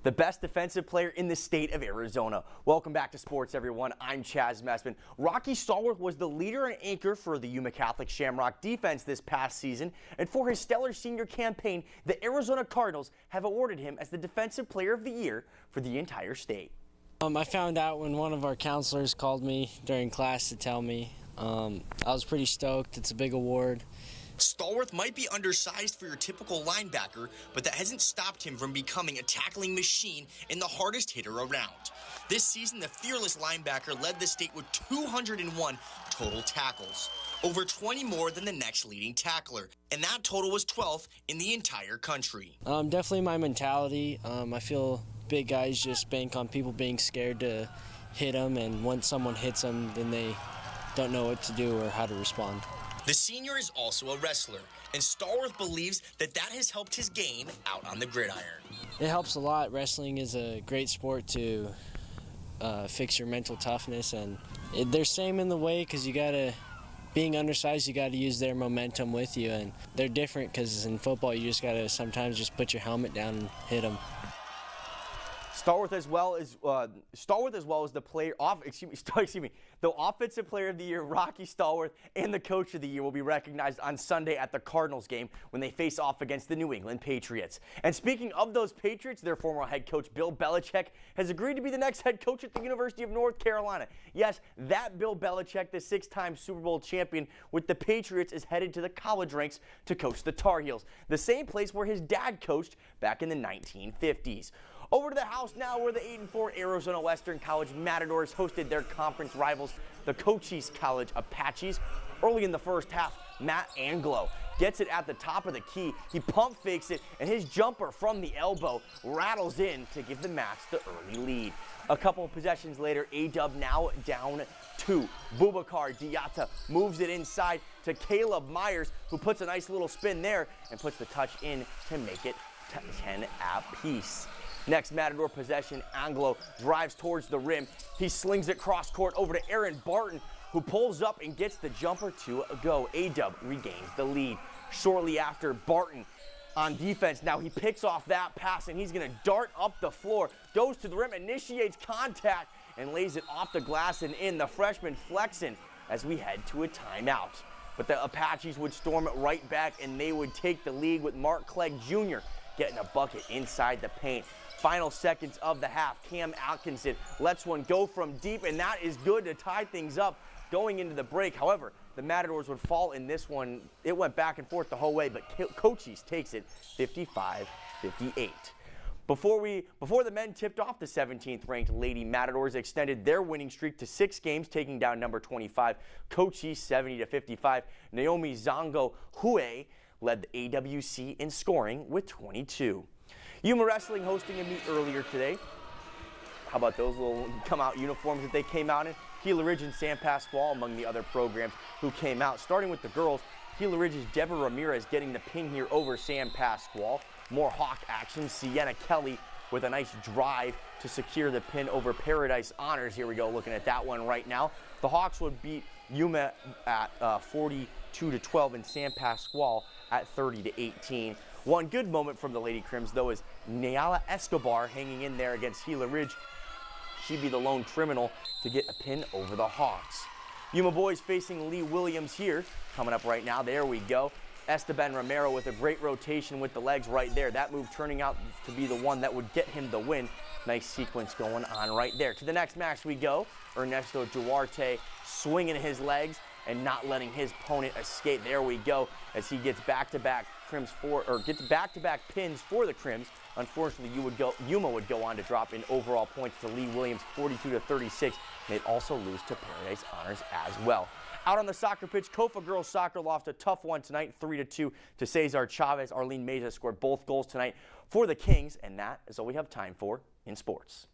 the best defensive player in the state of Arizona. Welcome back to sports, everyone. I'm Chaz Messman. Rocky Stallworth was the leader and anchor for the Yuma Catholic Shamrock defense this past season, and for his stellar senior campaign, the Arizona Cardinals have awarded him as the Defensive Player of the Year for the entire state. I found out when one of our counselors called me during class to tell me. I was pretty stoked. It's a big award. Stallworth might be undersized for your typical linebacker, but that hasn't stopped him from becoming a tackling machine and the hardest hitter around. This season, the fearless linebacker led the state with 201 total tackles, over 20 more than the next leading tackler, and that total was 12th in the entire country. Definitely my mentality. I feel big guys just bank on people being scared to hit them, and once someone hits them, then they don't know what to do or how to respond. The senior is also a wrestler, and Stallworth believes that has helped his game out on the gridiron. It helps a lot. Wrestling is a great sport to fix your mental toughness, and they're same in the way because being undersized, you got to use their momentum with you, and they're different because in football you just got to sometimes just put your helmet down and hit them. Stallworth as well as the the Offensive Player of the Year, Rocky Stallworth, and the Coach of the Year will be recognized on Sunday at the Cardinals game when they face off against the New England Patriots. And speaking of those Patriots, their former head coach Bill Belichick has agreed to be the next head coach at the University of North Carolina. Yes, that Bill Belichick, the six-time Super Bowl champion with the Patriots, is headed to the college ranks to coach the Tar Heels, the same place where his dad coached back in the 1950s. Over to the house now, where the 8-4 Arizona Western College Matadors hosted their conference rivals, the Cochise College Apaches. Early in the first half, Matt Anglo gets it at the top of the key. He pump fakes it, and his jumper from the elbow rattles in to give the Mats the early lead. A couple of possessions later, A-Dub now down 2. Boubacar Diatta moves it inside to Caleb Myers, who puts a nice little spin there and puts the touch in to make it 10 apiece. Next Matador possession, Anglo drives towards the rim. He slings it cross court over to Aaron Barton, who pulls up and gets the jumper to go. A-Dub regains the lead. Shortly after, Barton on defense. Now he picks off that pass, and he's going to dart up the floor, goes to the rim, initiates contact, and lays it off the glass and in. The freshman flexing as we head to a timeout. But the Apaches would storm it right back, and they would take the lead with Mark Clegg Jr. getting a bucket inside the paint. Final seconds of the half, Cam Atkinson lets one go from deep, and that is good to tie things up going into the break. However, the Matadors would fall in this one. It went back and forth the whole way, but Cochise takes it 55-58. Before the men tipped off the 17th-ranked Lady Matadors extended their winning streak to 6 games, taking down number 25, Cochise 70-55. Naomi Zongo Hue led the AWC in scoring with 22. Yuma Wrestling hosting a meet earlier today. How about those little come-out uniforms that they came out in? Gila Ridge and San Pasqual among the other programs who came out. Starting with the girls, Gila Ridge's Deborah Ramirez getting the pin here over San Pasqual. More Hawk action. Sienna Kelly with a nice drive to secure the pin over Paradise Honors. Here we go, looking at that one right now. The Hawks would beat Yuma at 42-12 and San Pasqual at 30-18. One good moment from the Lady Crims, though, is Nayala Escobar hanging in there against Gila Ridge. She'd be the lone criminal to get a pin over the Hawks. Yuma boys facing Lee Williams here. Coming up right now, there we go. Esteban Romero with a great rotation with the legs right there. That move turning out to be the one that would get him the win. Nice sequence going on right there. To the next match we go. Ernesto Duarte swinging his legs and not letting his opponent escape. There we go, as he gets back-to-back pins for the Crims. Unfortunately, Yuma would go on to drop in overall points to Lee Williams, 42-36. They'd also lose to Paradise Honors as well. Out on the soccer pitch, Kofa girls soccer lost a tough one tonight, 3-2 to Cesar Chavez. Arlene Meza scored both goals tonight for the Kings, and that is all we have time for in sports.